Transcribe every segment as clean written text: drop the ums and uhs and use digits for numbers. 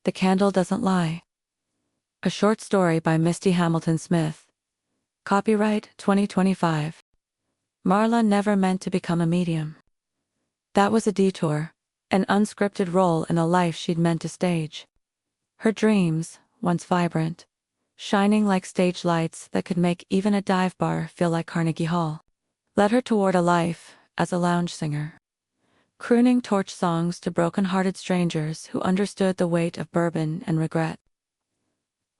The Candle Doesn't Lie. A short story by Misty Hamilton Smith. Copyright 2025. Marla never meant to become a medium. That was a detour, an unscripted role in a life she'd meant to stage. Her dreams, once vibrant, shining like stage lights that could make even a dive bar feel like Carnegie Hall, led her toward a life as a lounge singer, crooning torch songs to broken-hearted strangers who understood the weight of bourbon and regret.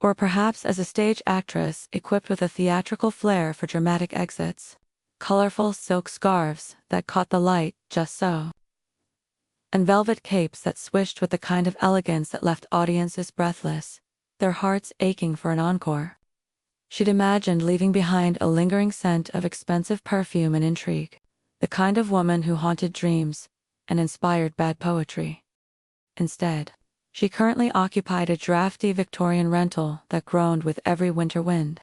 Or perhaps as a stage actress equipped with a theatrical flair for dramatic exits, colorful silk scarves that caught the light just so, and velvet capes that swished with the kind of elegance that left audiences breathless, their hearts aching for an encore. She'd imagined leaving behind a lingering scent of expensive perfume and intrigue, the kind of woman who haunted dreams and inspired bad poetry. Instead, she currently occupied a drafty Victorian rental that groaned with every winter wind,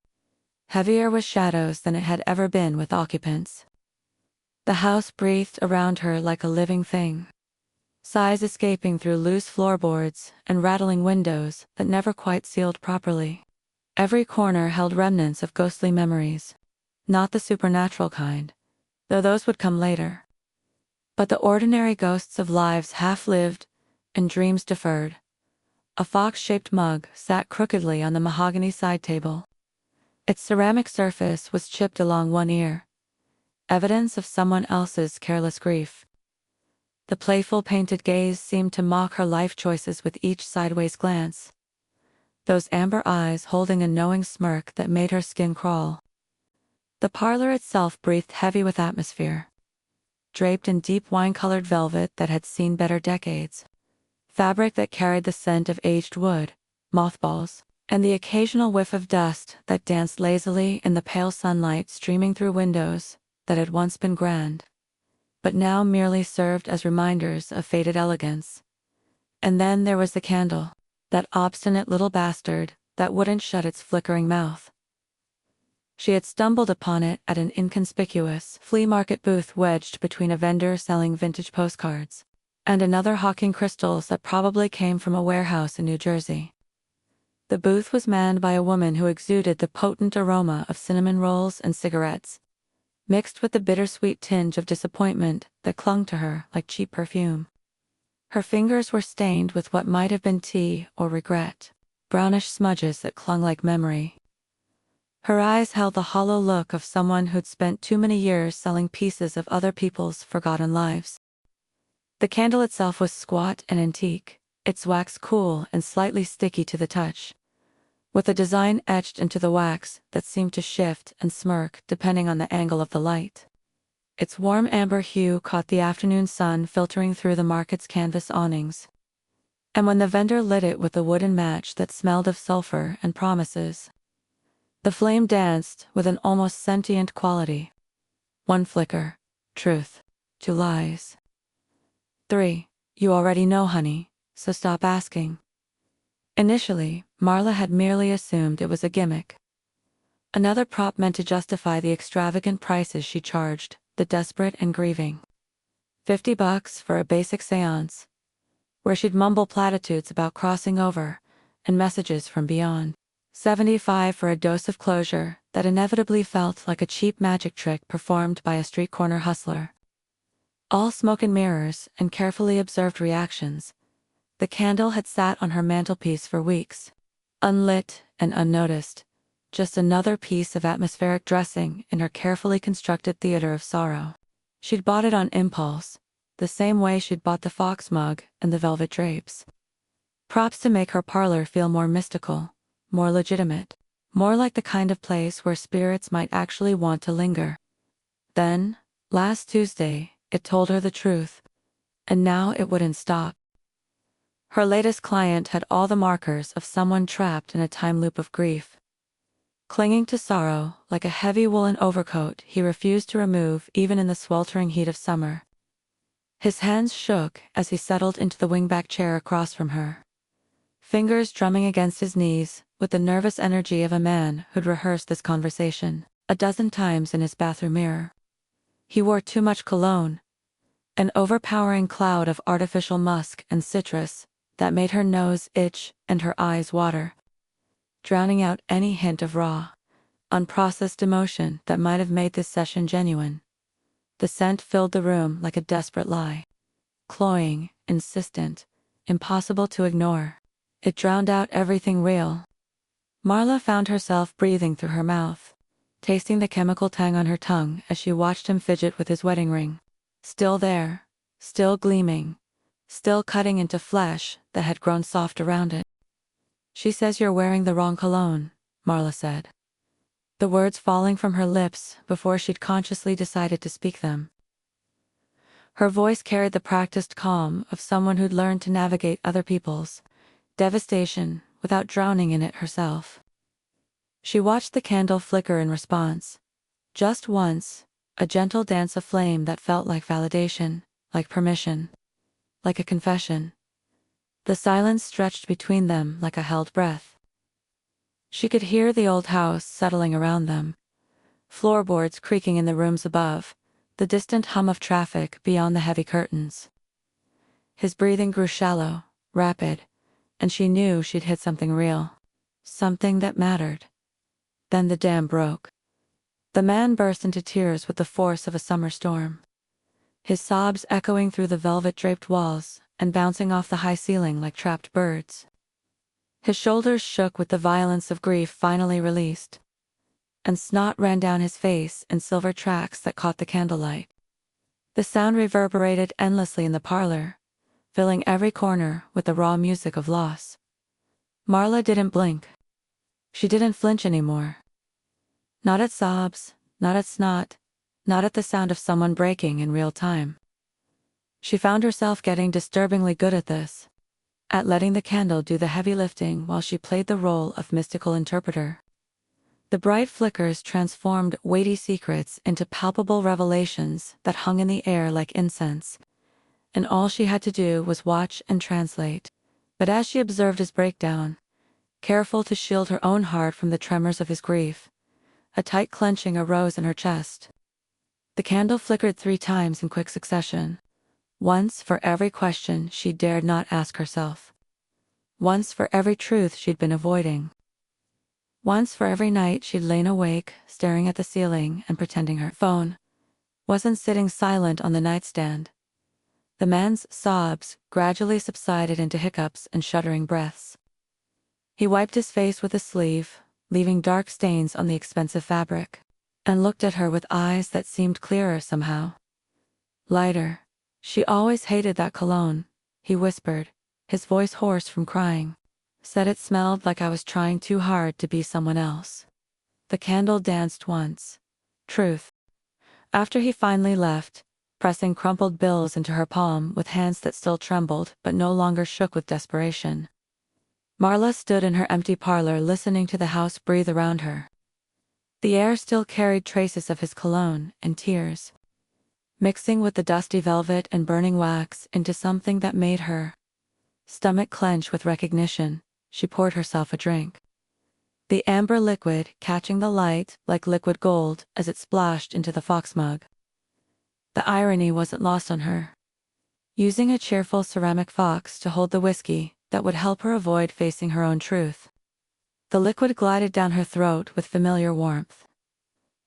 heavier with shadows than it had ever been with occupants. The house breathed around her like a living thing, sighs escaping through loose floorboards and rattling windows that never quite sealed properly. Every corner held remnants of ghostly memories, not the supernatural kind, though those would come later, but the ordinary ghosts of lives half-lived and dreams deferred. A fox-shaped mug sat crookedly on the mahogany side table. Its ceramic surface was chipped along one ear, evidence of someone else's careless grief. The playful painted gaze seemed to mock her life choices with each sideways glance, those amber eyes holding a knowing smirk that made her skin crawl. The parlor itself breathed heavy with atmosphere, draped in deep wine-colored velvet that had seen better decades, fabric that carried the scent of aged wood, mothballs, and the occasional whiff of dust that danced lazily in the pale sunlight streaming through windows that had once been grand, but now merely served as reminders of faded elegance. And then there was the candle, that obstinate little bastard that wouldn't shut its flickering mouth. She had stumbled upon it at an inconspicuous flea market booth wedged between a vendor selling vintage postcards and another hawking crystals that probably came from a warehouse in New Jersey. The booth was manned by a woman who exuded the potent aroma of cinnamon rolls and cigarettes, mixed with the bittersweet tinge of disappointment that clung to her like cheap perfume. Her fingers were stained with what might have been tea or regret, brownish smudges that clung like memory. Her eyes held the hollow look of someone who'd spent too many years selling pieces of other people's forgotten lives. The candle itself was squat and antique, its wax cool and slightly sticky to the touch, with a design etched into the wax that seemed to shift and smirk depending on the angle of the light. Its warm amber hue caught the afternoon sun filtering through the market's canvas awnings, and when the vendor lit it with a wooden match that smelled of sulfur and promises, the flame danced with an almost sentient quality. One flicker, truth. Two lies. 3. You already know, honey, so stop asking. Initially, Marla had merely assumed it was a gimmick. Another prop meant to justify the extravagant prices she charged the desperate and grieving. $50 for a basic séance, where she'd mumble platitudes about crossing over and messages from beyond. $75 for a dose of closure that inevitably felt like a cheap magic trick performed by a street corner hustler. All smoke and mirrors and carefully observed reactions. The candle had sat on her mantelpiece for weeks, unlit and unnoticed, just another piece of atmospheric dressing in her carefully constructed theater of sorrow. She'd bought it on impulse, the same way she'd bought the fox mug and the velvet drapes. Props to make her parlor feel more mystical, more legitimate, more like the kind of place where spirits might actually want to linger. Then, last Tuesday, it told her the truth, and now it wouldn't stop. Her latest client had all the markers of someone trapped in a time loop of grief. Clinging to sorrow like a heavy woolen overcoat he refused to remove even in the sweltering heat of summer. His hands shook as he settled into the wingback chair across from her, fingers drumming against his knees with the nervous energy of a man who'd rehearsed this conversation a dozen times in his bathroom mirror. He wore too much cologne, an overpowering cloud of artificial musk and citrus that made her nose itch and her eyes water, drowning out any hint of raw, unprocessed emotion that might have made this session genuine. The scent filled the room like a desperate lie. Cloying, insistent, impossible to ignore. It drowned out everything real. Marla found herself breathing through her mouth, tasting the chemical tang on her tongue as she watched him fidget with his wedding ring. Still there, still gleaming, still cutting into flesh that had grown soft around it. "She says you're wearing the wrong cologne," Marla said, the words falling from her lips before she'd consciously decided to speak them. Her voice carried the practiced calm of someone who'd learned to navigate other people's devastation without drowning in it herself. She watched the candle flicker in response. Just once, a gentle dance of flame that felt like validation, like permission, like a confession. The silence stretched between them like a held breath. She could hear the old house settling around them, floorboards creaking in the rooms above, the distant hum of traffic beyond the heavy curtains. His breathing grew shallow, rapid, and she knew she'd hit something real. Something that mattered. Then the dam broke. The man burst into tears with the force of a summer storm, his sobs echoing through the velvet-draped walls and bouncing off the high ceiling like trapped birds. His shoulders shook with the violence of grief finally released, and snot ran down his face in silver tracks that caught the candlelight. The sound reverberated endlessly in the parlor, filling every corner with the raw music of loss. Marla didn't blink. She didn't flinch anymore. Not at sobs, not at snot, not at the sound of someone breaking in real time. She found herself getting disturbingly good at this, at letting the candle do the heavy lifting while she played the role of mystical interpreter. The bright flickers transformed weighty secrets into palpable revelations that hung in the air like incense, and all she had to do was watch and translate. But as she observed his breakdown, careful to shield her own heart from the tremors of his grief, a tight clenching arose in her chest. The candle flickered 3 times in quick succession, once for every question she dared not ask herself, once for every truth she'd been avoiding, once for every night she'd lain awake, staring at the ceiling and pretending her phone wasn't sitting silent on the nightstand. The man's sobs gradually subsided into hiccups and shuddering breaths. He wiped his face with a sleeve, leaving dark stains on the expensive fabric, and looked at her with eyes that seemed clearer somehow. Lighter. "She always hated that cologne," he whispered, his voice hoarse from crying. "Said it smelled like I was trying too hard to be someone else." The candle danced once. Truth. After he finally left, pressing crumpled bills into her palm with hands that still trembled but no longer shook with desperation, Marla stood in her empty parlor listening to the house breathe around her. The air still carried traces of his cologne and tears, mixing with the dusty velvet and burning wax into something that made her stomach clench with recognition. She poured herself a drink, the amber liquid catching the light like liquid gold as it splashed into the fox mug. The irony wasn't lost on her. Using a cheerful ceramic fox to hold the whiskey that would help her avoid facing her own truth. The liquid glided down her throat with familiar warmth,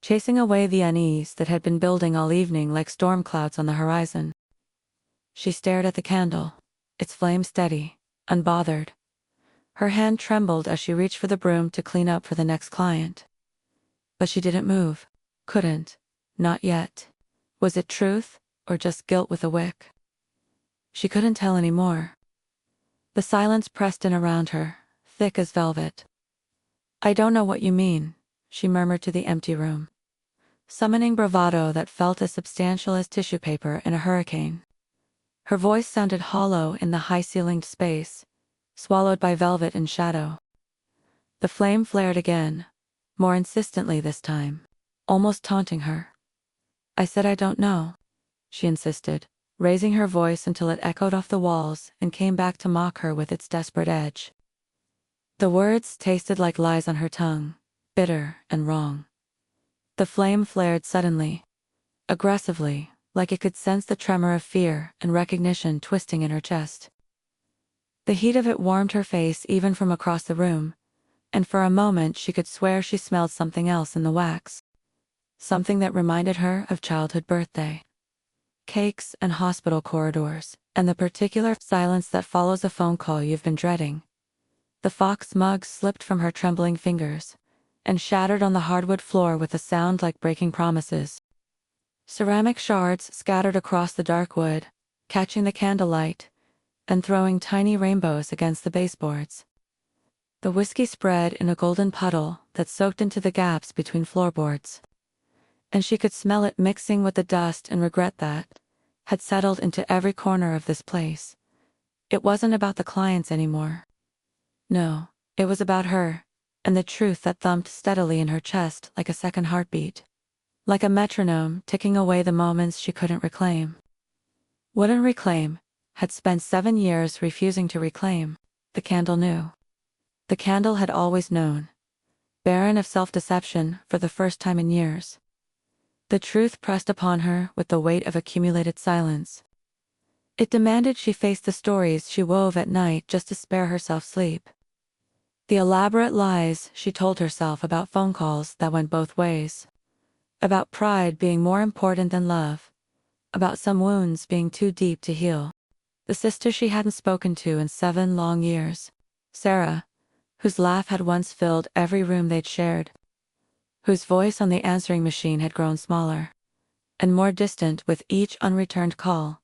chasing away the unease that had been building all evening like storm clouds on the horizon. She stared at the candle, its flame steady, unbothered. Her hand trembled as she reached for the broom to clean up for the next client. But she didn't move. Couldn't. Not yet. Was it truth, or just guilt with a wick? She couldn't tell anymore. The silence pressed in around her, thick as velvet. "I don't know what you mean," she murmured to the empty room, summoning bravado that felt as substantial as tissue paper in a hurricane. Her voice sounded hollow in the high-ceilinged space, swallowed by velvet and shadow. The flame flared again, more insistently this time, almost taunting her. "I said I don't know," she insisted, raising her voice until it echoed off the walls and came back to mock her with its desperate edge. The words tasted like lies on her tongue, bitter and wrong. The flame flared suddenly, aggressively, like it could sense the tremor of fear and recognition twisting in her chest. The heat of it warmed her face even from across the room, and for a moment she could swear she smelled something else in the wax. Something that reminded her of childhood birthday cakes and hospital corridors, and the particular silence that follows a phone call you've been dreading. The Fox mug slipped from her trembling fingers and shattered on the hardwood floor with a sound like breaking promises. Ceramic shards scattered across the dark wood, catching the candlelight and throwing tiny rainbows against the baseboards. The whiskey spread in a golden puddle that soaked into the gaps between floorboards, and she could smell it mixing with the dust and regret that had settled into every corner of this place. It wasn't about the clients anymore. No, it was about her, and the truth that thumped steadily in her chest like a second heartbeat. Like a metronome ticking away the moments she couldn't reclaim. Wouldn't reclaim, had spent 7 years refusing to reclaim. The candle knew. The candle had always known. Barren of self-deception for the first time in years. The truth pressed upon her with the weight of accumulated silence. It demanded she face the stories she wove at night just to spare herself sleep. The elaborate lies she told herself about phone calls that went both ways. About pride being more important than love. About some wounds being too deep to heal. The sister she hadn't spoken to in 7 long years. Sarah, whose laugh had once filled every room they'd shared. Whose voice on the answering machine had grown smaller and more distant with each unreturned call,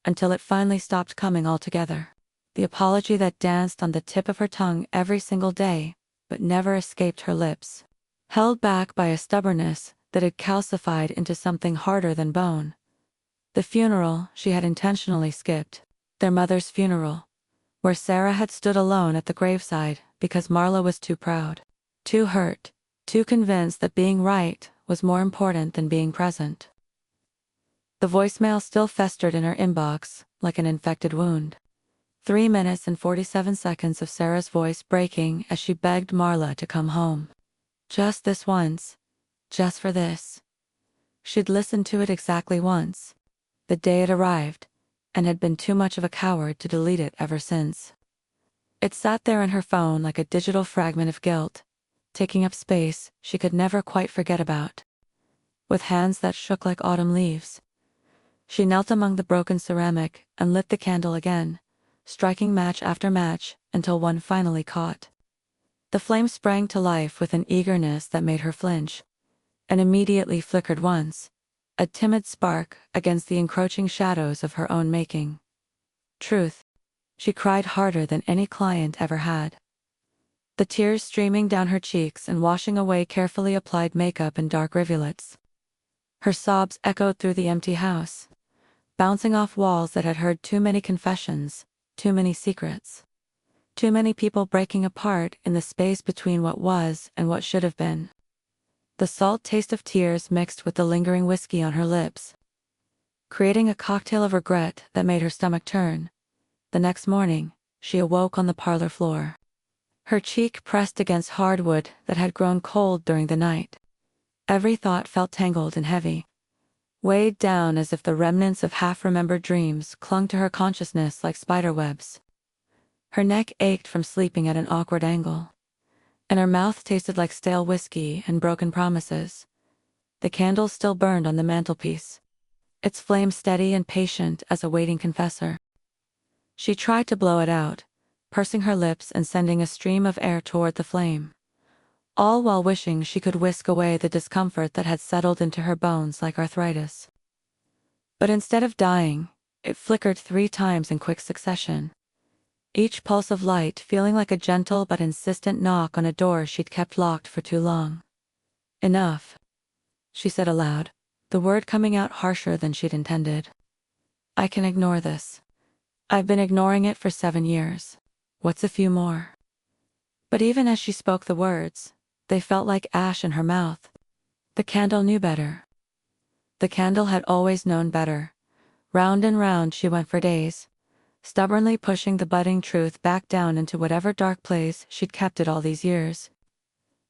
until it finally stopped coming altogether. The apology that danced on the tip of her tongue every single day, but never escaped her lips. Held back by a stubbornness that had calcified into something harder than bone. The funeral she had intentionally skipped. Their mother's funeral, where Sarah had stood alone at the graveside because Marla was too proud, too hurt, too convinced that being right was more important than being present. The voicemail still festered in her inbox like an infected wound. 3 minutes and 47 seconds of Sarah's voice breaking as she begged Marla to come home. Just this once. Just for this. She'd listened to it exactly once. The day it arrived, and had been too much of a coward to delete it ever since. It sat there in her phone like a digital fragment of guilt, taking up space she could never quite forget about. With hands that shook like autumn leaves, she knelt among the broken ceramic and lit the candle again, striking match after match until one finally caught. The flame sprang to life with an eagerness that made her flinch, and immediately flickered once, a timid spark against the encroaching shadows of her own making. Truth. She cried harder than any client ever had. The tears streaming down her cheeks and washing away carefully applied makeup in dark rivulets. Her sobs echoed through the empty house, bouncing off walls that had heard too many confessions, too many secrets. Too many people breaking apart in the space between what was and what should have been. The salt taste of tears mixed with the lingering whiskey on her lips, creating a cocktail of regret that made her stomach turn. The next morning, she awoke on the parlor floor. Her cheek pressed against hardwood that had grown cold during the night. Every thought felt tangled and heavy, weighed down as if the remnants of half-remembered dreams clung to her consciousness like spiderwebs. Her neck ached from sleeping at an awkward angle, and her mouth tasted like stale whiskey and broken promises. The candle still burned on the mantelpiece, its flame steady and patient as a waiting confessor. She tried to blow it out, pursing her lips and sending a stream of air toward the flame, all while wishing she could whisk away the discomfort that had settled into her bones like arthritis. But instead of dying, it flickered 3 times in quick succession, each pulse of light feeling like a gentle but insistent knock on a door she'd kept locked for too long. Enough, she said aloud, the word coming out harsher than she'd intended. I can ignore this. I've been ignoring it for 7 years. What's a few more? But even as she spoke the words, they felt like ash in her mouth. The candle knew better. The candle had always known better. Round and round she went for days, stubbornly pushing the budding truth back down into whatever dark place she'd kept it all these years.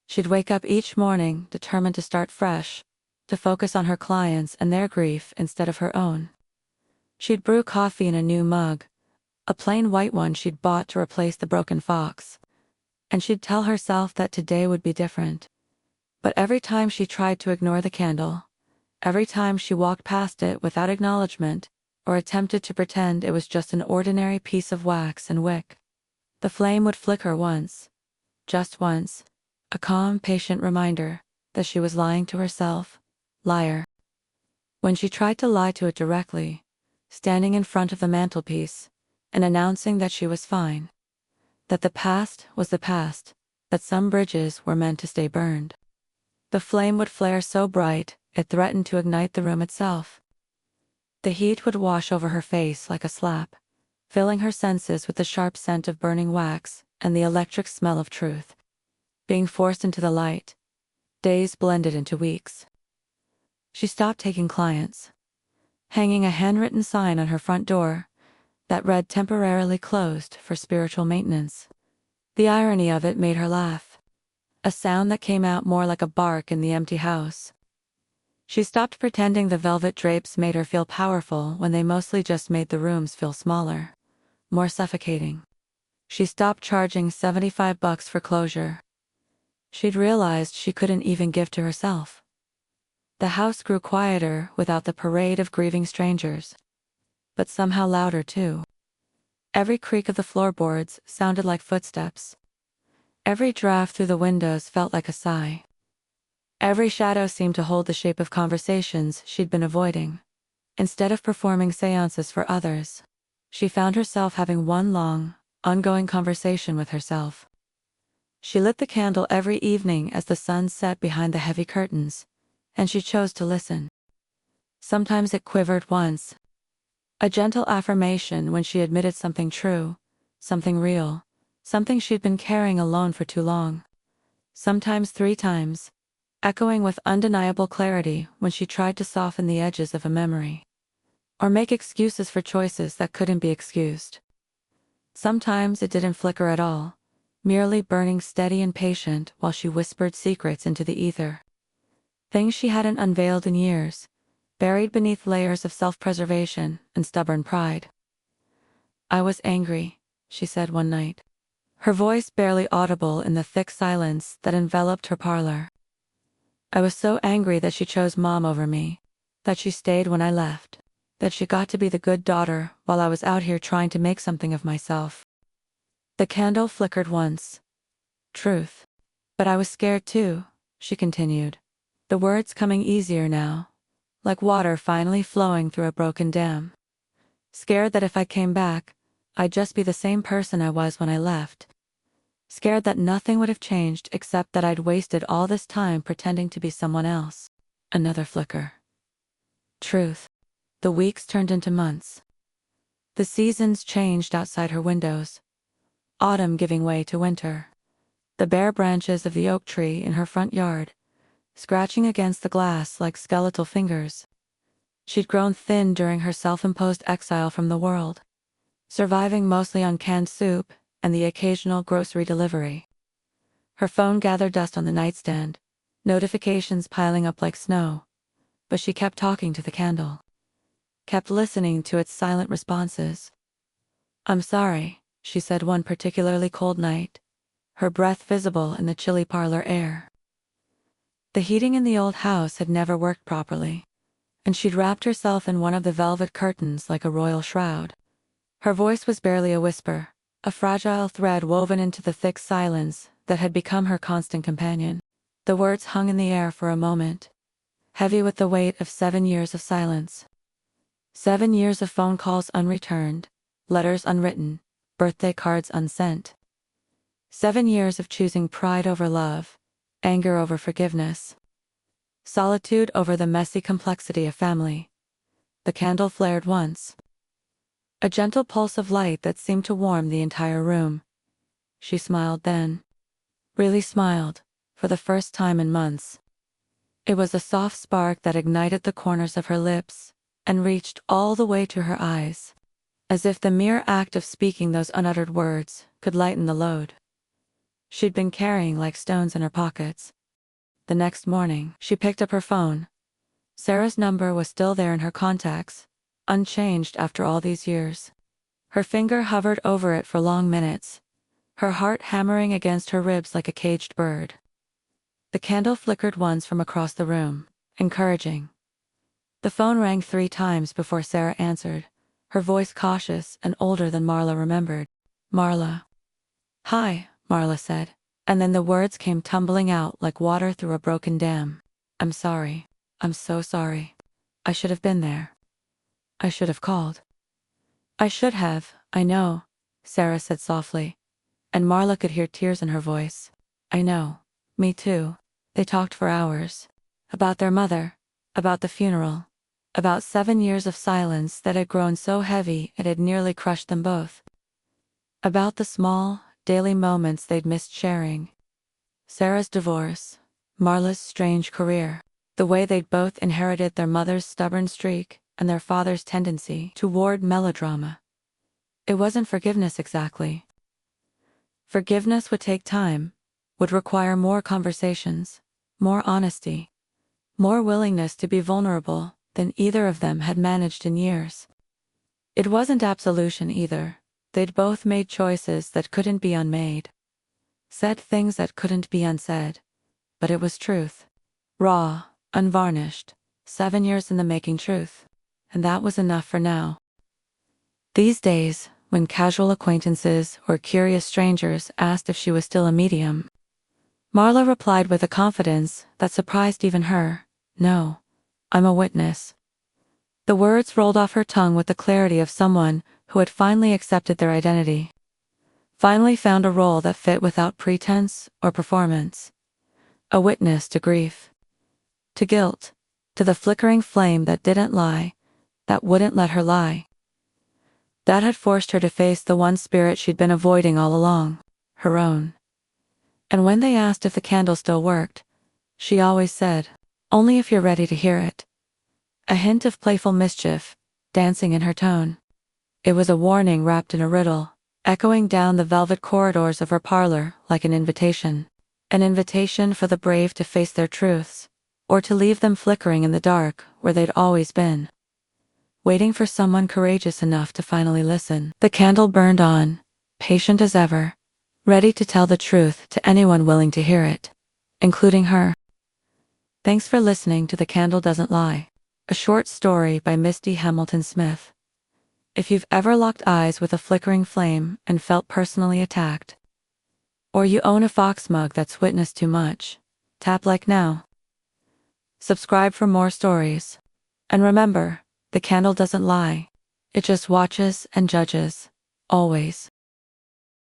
She'd wake up each morning determined to start fresh, to focus on her clients and their grief instead of her own. She'd brew coffee in a new mug, a plain white one she'd bought to replace the broken fox. And she'd tell herself that today would be different. But every time she tried to ignore the candle, every time she walked past it without acknowledgement, or attempted to pretend it was just an ordinary piece of wax and wick, the flame would flicker once, just once, a calm, patient reminder that she was lying to herself. Liar. When she tried to lie to it directly, standing in front of the mantelpiece and announcing that she was fine, that the past was the past, that some bridges were meant to stay burned, the flame would flare so bright it threatened to ignite the room itself. The heat would wash over her face like a slap, filling her senses with the sharp scent of burning wax and the electric smell of truth. Being forced into the light, days blended into weeks. She stopped taking clients, hanging a handwritten sign on her front door that read temporarily closed for spiritual maintenance. The irony of it made her laugh, a sound that came out more like a bark in the empty house. She stopped pretending the velvet drapes made her feel powerful when they mostly just made the rooms feel smaller, more suffocating. She stopped charging $75 for closure. She'd realized she couldn't even give to herself. The house grew quieter without the parade of grieving strangers, but somehow louder too. Every creak of the floorboards sounded like footsteps. Every draft through the windows felt like a sigh. Every shadow seemed to hold the shape of conversations she'd been avoiding. Instead of performing séances for others, she found herself having one long, ongoing conversation with herself. She lit the candle every evening as the sun set behind the heavy curtains, and she chose to listen. Sometimes it quivered once, a gentle affirmation when she admitted something true, something real, something she'd been carrying alone for too long. Sometimes 3 times, echoing with undeniable clarity when she tried to soften the edges of a memory, or make excuses for choices that couldn't be excused. Sometimes it didn't flicker at all, merely burning steady and patient while she whispered secrets into the ether. Things she hadn't unveiled in years, buried beneath layers of self-preservation and stubborn pride. "I was angry," she said one night, her voice barely audible in the thick silence that enveloped her parlor. "I was so angry that she chose Mom over me, that she stayed when I left, that she got to be the good daughter while I was out here trying to make something of myself." The candle flickered once. Truth. "But I was scared too," she continued, the words coming easier now, like water finally flowing through a broken dam. "Scared that if I came back, I'd just be the same person I was when I left. Scared that nothing would have changed except that I'd wasted all this time pretending to be someone else." Another flicker. Truth. The weeks turned into months. The seasons changed outside her windows, autumn giving way to winter. The bare branches of the oak tree in her front yard, scratching against the glass like skeletal fingers. She'd grown thin during her self-imposed exile from the world, surviving mostly on canned soup and the occasional grocery delivery. Her phone gathered dust on the nightstand, notifications piling up like snow, but she kept talking to the candle, kept listening to its silent responses. "I'm sorry," she said one particularly cold night, her breath visible in the chilly parlor air. The heating in the old house had never worked properly, and she'd wrapped herself in one of the velvet curtains like a royal shroud. Her voice was barely a whisper, a fragile thread woven into the thick silence that had become her constant companion. The words hung in the air for a moment, heavy with the weight of 7 years of silence. 7 years of phone calls unreturned, letters unwritten, birthday cards unsent. 7 years of choosing pride over love, anger over forgiveness, solitude over the messy complexity of family. The candle flared once, a gentle pulse of light that seemed to warm the entire room. She smiled then. Really smiled, for the first time in months. It was a soft spark that ignited the corners of her lips and reached all the way to her eyes, as if the mere act of speaking those unuttered words could lighten the load she'd been carrying like stones in her pockets. The next morning, she picked up her phone. Sarah's number was still there in her contacts, unchanged after all these years. Her finger hovered over it for long minutes, her heart hammering against her ribs like a caged bird. The candle flickered once from across the room, encouraging. The phone rang 3 times before Sarah answered, her voice cautious and older than Marla remembered. Marla. "Hi," Marla said, and then the words came tumbling out like water through a broken dam. "I'm sorry. I'm so sorry. I should have been there. I should have called." "I should have, I know," Sarah said softly, and Marla could hear tears in her voice. "I know. Me too." They talked for hours. About their mother, about the funeral, about 7 years of silence that had grown so heavy it had nearly crushed them both. About the small, daily moments they'd missed sharing. Sarah's divorce, Marla's strange career, the way they'd both inherited their mother's stubborn streak and their father's tendency toward melodrama. It wasn't forgiveness exactly. Forgiveness would take time, would require more conversations, more honesty, more willingness to be vulnerable than either of them had managed in years. It wasn't absolution either. They'd both made choices that couldn't be unmade, said things that couldn't be unsaid, but it was truth. Raw, unvarnished, 7 years in the making truth. And that was enough for now. These days, when casual acquaintances or curious strangers asked if she was still a medium, Marla replied with a confidence that surprised even her, "No, I'm a witness." The words rolled off her tongue with the clarity of someone who had finally accepted their identity, finally found a role that fit without pretense or performance. A witness to grief, to guilt, to the flickering flame that didn't lie, that wouldn't let her lie. That had forced her to face the one spirit she'd been avoiding all along, her own. And when they asked if the candle still worked, she always said, "Only if you're ready to hear it." A hint of playful mischief, dancing in her tone. It was a warning wrapped in a riddle, echoing down the velvet corridors of her parlor like an invitation. An invitation for the brave to face their truths, or to leave them flickering in the dark where they'd always been, waiting for someone courageous enough to finally listen. The candle burned on, patient as ever, ready to tell the truth to anyone willing to hear it, including her. Thanks for listening to The Candle Doesn't Lie, a short story by Misty Hamilton Smith. If you've ever locked eyes with a flickering flame and felt personally attacked, or you own a Fox mug that's witnessed too much, tap like now. Subscribe for more stories. And remember, the candle doesn't lie. It just watches and judges, always.